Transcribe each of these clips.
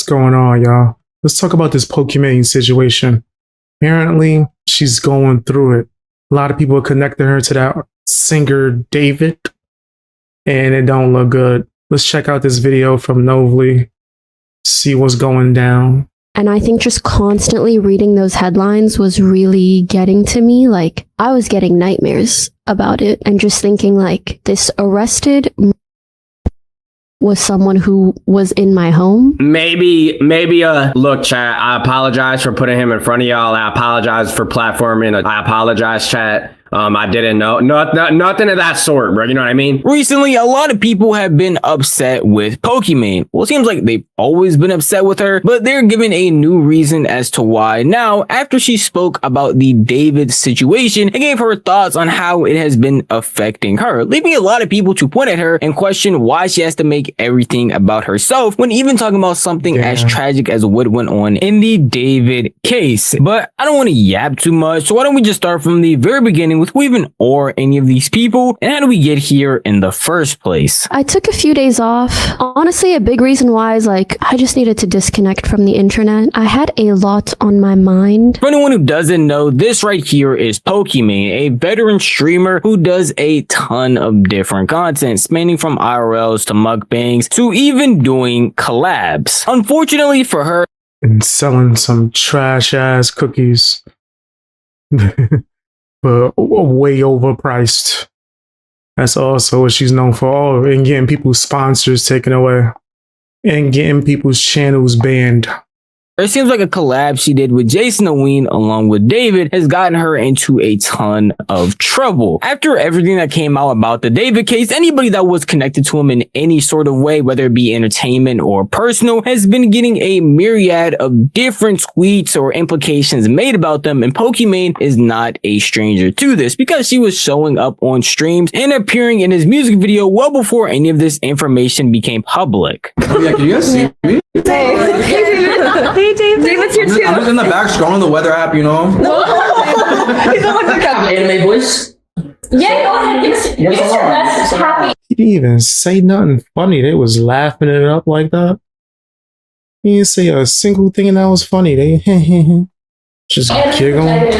going on, y'all? Let's talk about this Pokimane situation. Apparently, she's going through it. A lot of people are connecting her to that singer David, and it don't look good. Let's check out this video from Novely, see what's going down. And I think just constantly reading those headlines was really getting to me. Like, I was getting nightmares about it and just thinking like, this arrested was someone who was in my home. Maybe, look, chat, I apologize for putting him in front of y'all. I apologize for platforming. I apologize, chat. I didn't know. Nothing of that sort, bro. You know what I mean? Recently, a lot of people have been upset with Pokimane. Well, it seems like they've always been upset with her, but they're given a new reason as to why. Now, after she spoke about the David situation and gave her thoughts on how it has been affecting her, leaving a lot of people to point at her and question why she has to make everything about herself when even talking about something as tragic as what went on in the David case. But I don't want to yap too much, so why don't we just start from the very beginning with who even are any of these people and how do we get here in the first place? I took a few days off. Honestly, a big reason why is like, I just needed to disconnect from the internet. I had a lot on my mind. For anyone who doesn't know, this right here is Pokimane, a veteran streamer who does a ton of different content, spanning from IRLs to mukbangs to even doing collabs. Unfortunately for her, and selling some trash ass cookies. But way overpriced. That's also what she's known for. Oh, and getting people's sponsors taken away. And getting people's channels banned. it seems like a collab she did with Jason Oween along with David has gotten her into a ton of trouble. After everything that came out about the David case, anybody that was connected to him in any sort of way, whether it be entertainment or personal, has been getting a myriad of different tweets or implications made about them, and Pokimane is not a stranger to this because she was showing up on streams and appearing in his music video well before any of this information became public. Oh, yeah, can you guys see me? Hey, Dave. David's here too. I'm just in the back scrolling the weather app, you know? He doesn't look like that. Anime voice? Yeah, go ahead. Give us your best happy. He didn't even say nothing funny. They was laughing it up like that. He didn't say a single thing that was funny. They just giggling.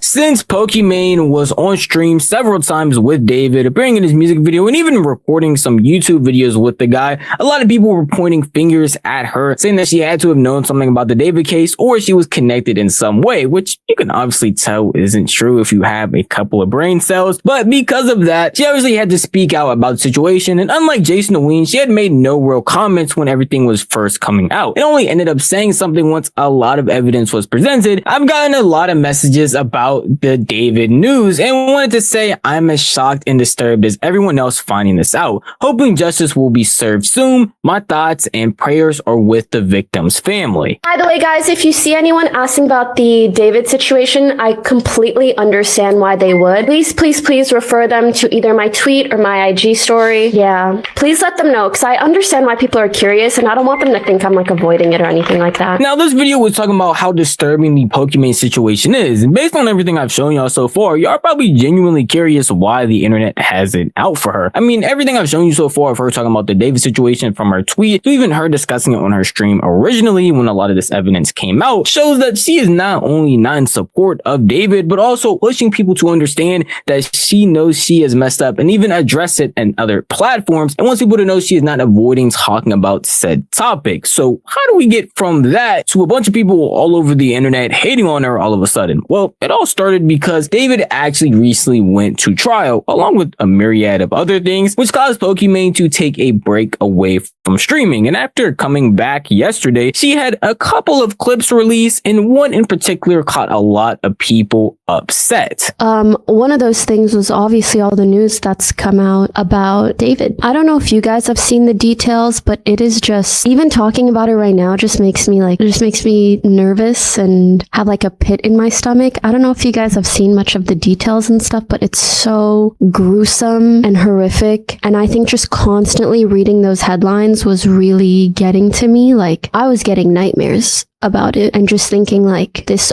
Since Pokimane was on stream several times with David, appearing in his music video and even recording some YouTube videos with the guy, a lot of people were pointing fingers at her, saying that she had to have known something about the David case or she was connected in some way, which you can obviously tell isn't true if you have a couple of brain cells. But because of that, she obviously had to speak out about the situation, and unlike Jason Oween, she had made no real comments when everything was first coming out. It only ended up saying something once a lot of evidence was presented. I've gotten a lot of messages about the David news and wanted to say I'm as shocked and disturbed as everyone else finding this out. Hoping justice will be served soon. My thoughts and prayers are with the victim's family. By the way, guys, if you see anyone asking about the David situation, I completely understand why they would. Please refer them to either my tweet or my IG story. Yeah, please let them know, because I understand why people are curious and I don't want them to think I'm like avoiding it or anything like that. Now, this video was talking about how disturbing the Pokimane situation is, and based on everything I've shown y'all so far, y'all are probably genuinely curious why the internet has it out for her. I mean, everything I've shown you so far of her talking about the David situation, from her tweet to even her discussing it on her stream originally when a lot of this evidence came out, shows that she is not only not in support of David, but also pushing people to understand that she knows she has messed up and even address it in other platforms, and wants people to know she is not avoiding talking about said topic. So how do we get from that to a bunch of people all over the internet hating on her all of a sudden? Well, it all started because David actually recently went to trial along with a myriad of other things, which caused Pokimane to take a break away from streaming. And after coming back yesterday, she had a couple of clips released, and one in particular caught a lot of people upset. One of those things was obviously all the news that's come out about David. I don't know if you guys have seen the details, but it is just, even talking about it right now just makes me nervous and have like a pit in my stomach. I don't know if you guys have seen much of the details and stuff, but it's so gruesome and horrific. And I think just constantly reading those headlines was really getting to me. Like, I was getting nightmares about it and just thinking like, this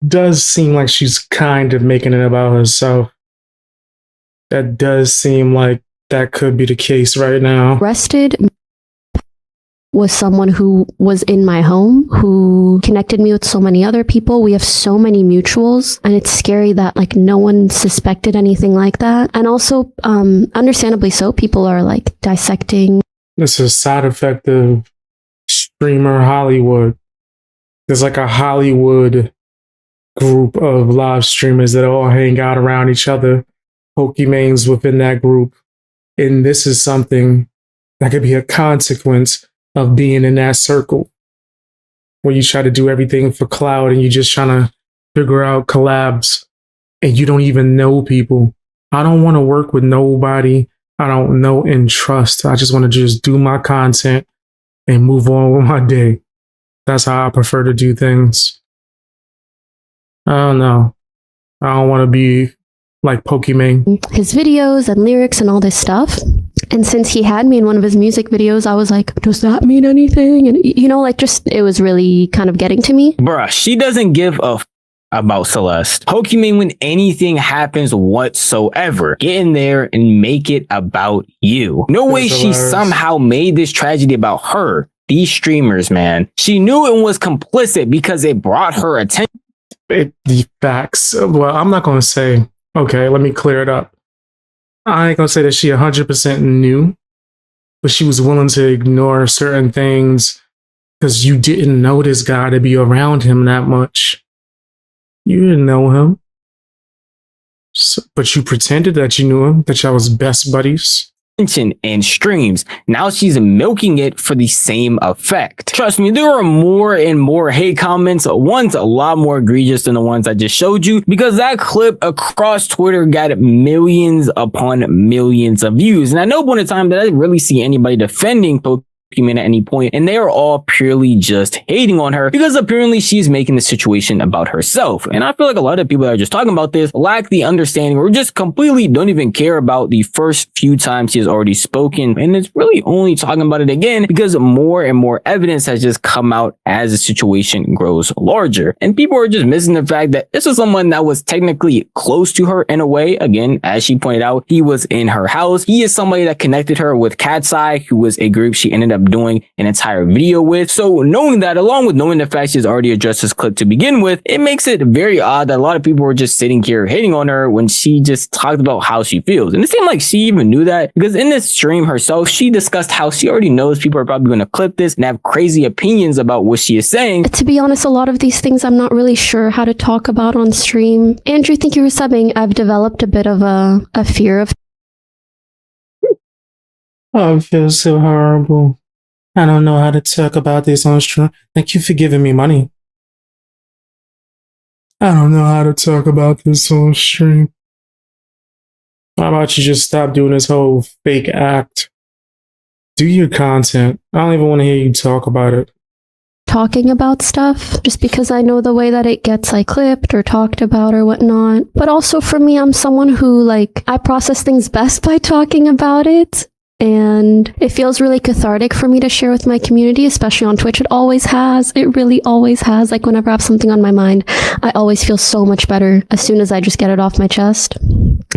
does seem like she's kind of making it about herself. That does seem like that could be the case right now. arrested was someone who was in my home, who connected me with so many other people. We have so many mutuals, and it's scary that like no one suspected anything like that. And also, understandably so, people are like dissecting. It's a side effect of streamer Hollywood. There's like a Hollywood group of live streamers that all hang out around each other. Pokimane's within that group. And this is something that could be a consequence of being in that circle where you try to do everything for cloud and you're just trying to figure out collabs and you don't even know people. I don't want to work with nobody I don't know and trust. I just want to just do my content and move on with my day. That's how I prefer to do things. I don't know. I don't want to be like Pokimane. His videos and lyrics and all this stuff. And since he had me in one of his music videos, I was like, does that mean anything? And, you know, like just, it was really kind of getting to me. Bruh, she doesn't give a about Celeste. Pokimane, when anything happens whatsoever, get in there and make it about you. No way she somehow made this tragedy about her. These streamers, man. She knew it was complicit because it brought her attention. The facts. Well, I'm not going to say, okay, let me clear it up. I ain't going to say that she 100% knew, but she was willing to ignore certain things because you didn't know this guy to be around him that much. You didn't know him. So, but you pretended that you knew him, that y'all was best buddies. And streams. Now she's milking it for the same effect. Trust me, there are more and more hate comments. One's a lot more egregious than the ones I just showed you because that clip across Twitter got millions upon millions of views. And at no point in time did I really see anybody defending Pokimane at any point, and they are all purely just hating on her because apparently she's making the situation about herself. And I feel like a lot of people that are just talking about this lack the understanding or just completely don't even care about the first few times she has already spoken, and it's really only talking about it again because more and more evidence has just come out as the situation grows larger, and people are just missing the fact that this is someone that was technically close to her in a way. Again, as she pointed out, he was in her house. He is somebody that connected her with Cat's Eye, who was a group she ended up doing an entire video with. So knowing that, along with knowing the fact she's already addressed this clip to begin with, it makes it very odd that a lot of people were just sitting here hating on her when she just talked about how she feels. And it seemed like she even knew that because in this stream herself, she discussed how she already knows people are probably going to clip this and have crazy opinions about what she is saying. To be honest, a lot of these things I'm not really sure how to talk about on stream. Andrew, thank you for subbing. I've developed a bit of a fear of. Oh, it feels so horrible. I don't know how to talk about this on stream. Thank you for giving me money. I don't know how to talk about this on stream. How about you just stop doing this whole fake act? Do your content. I don't even want to hear you talk about it. Talking about stuff just because I know the way that it gets like clipped or talked about or whatnot. But also for me, I'm someone who like, I process things best by talking about it. And it feels really cathartic for me to share with my community, especially on Twitch. It always has. It really always has. Like whenever I have something on my mind, I always feel so much better as soon as I just get it off my chest.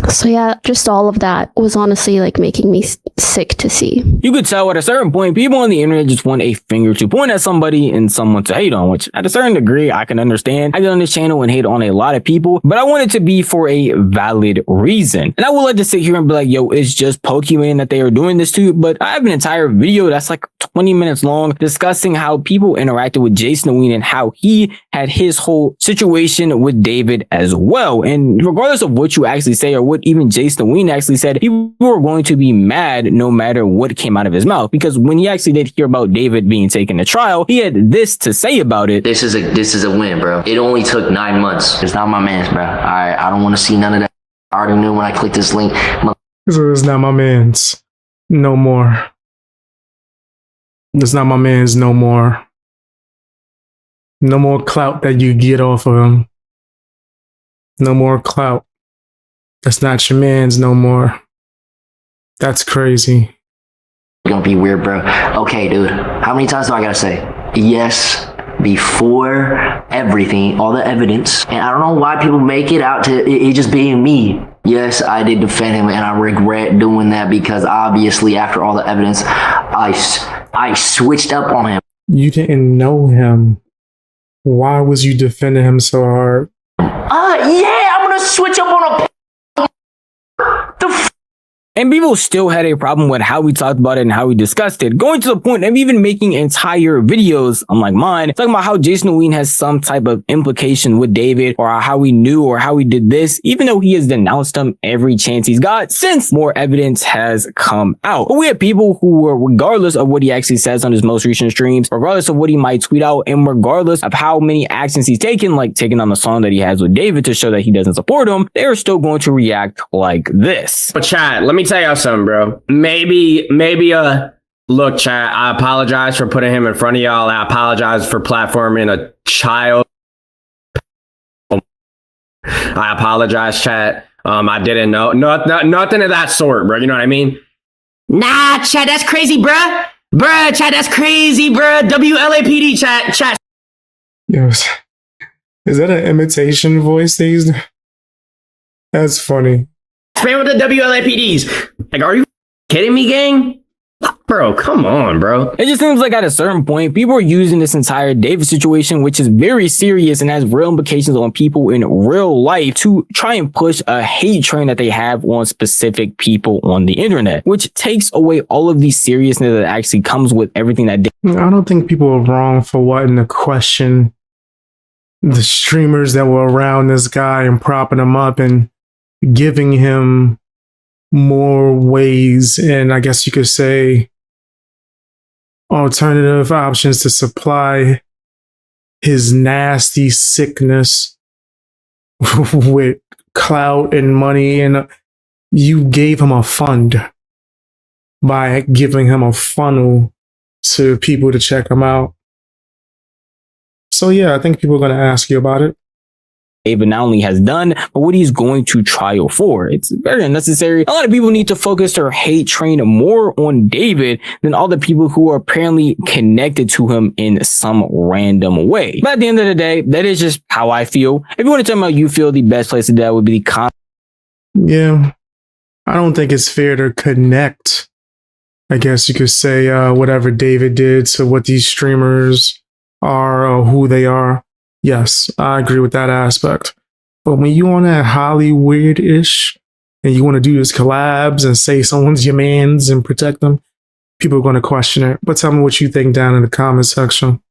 So yeah, just all of that was honestly like making me sick to see. You could tell at a certain point, people on the internet just want a finger to point at somebody and someone to hate on, which at a certain degree, I can understand. I get on this channel and hate on a lot of people, but I want it to be for a valid reason. And I will let to sit here and be like, yo, it's just Pokimane that they are doing this to, but I have an entire video that's like 20 minutes long discussing how people interacted with Jason Ween and how he had his whole situation with David as well. And regardless of what you actually say or what even Jason Ween actually said, people were going to be mad no matter what came out of his mouth, because when he actually did hear about David being taken to trial, he had this to say about it. This is a win, bro. It only took 9 months. It's not my man's, bro. I don't want to see none of that. I already knew when I clicked this link. It's not my man's. No more. It's not my man's no more. No more clout that you get off of him. No more clout. That's not your man's no more. That's crazy. It's gonna be weird, bro. Okay, dude. How many times do I gotta say? Yes, before everything, all the evidence. And I don't know why people make it out to it just being me. Yes, I did defend him, and I regret doing that because obviously after all the evidence, I I switched up on him. You didn't know him. Why was you defending him so hard? Yeah, I'm gonna switch up on a. And people still had a problem with how we talked about it and how we discussed it, going to the point of even making entire videos, unlike mine, talking about how Jason Ween has some type of implication with David, or how he knew, or how he did this, even though he has denounced him every chance he's got since more evidence has come out. But we have people who were, regardless of what he actually says on his most recent streams, regardless of what he might tweet out, and regardless of how many actions he's taken, like taking on the song that he has with David to show that he doesn't support him, they are still going to react like this. But chat, let me tell y'all something, bro. Maybe, look, chat, I apologize for putting him in front of y'all. I apologize for platforming a child. I apologize, chat. I didn't know. Nothing of that sort, bro. You know what I mean? Nah, chat, that's crazy, bruh. Chat, that's crazy, bruh. WLAPD, chat. Yes. Is that an imitation voice they used? That's funny. Spam with the WLAPDs. Like, are you kidding me, gang? Bro, come on, bro. It just seems like at a certain point, people are using this entire David situation, which is very serious and has real implications on people in real life, to try and push a hate train that they have on specific people on the internet, which takes away all of the seriousness that actually comes with everything that I don't think people are wrong for wanting to question the streamers that were around this guy and propping him up and giving him more ways, and I guess you could say alternative options to supply his nasty sickness with clout and money. And you gave him a fund by giving him a funnel to people to check him out. So yeah, I think people are going to ask you about it. David not only has done, but what he's going to trial for. It's very unnecessary. A lot of people need to focus their hate train more on David than all the people who are apparently connected to him in some random way. But at the end of the day, that is just how I feel. If you want to tell me how you feel, the best place to do that would be the comment. Yeah, I don't think it's fair to connect, I guess you could say, whatever David did to what these streamers are or who they are. Yes, I agree with that aspect. But when you on that Hollywood-ish and you want to do these collabs and say someone's your mans and protect them, people are going to question it. But tell me what you think down in the comment section.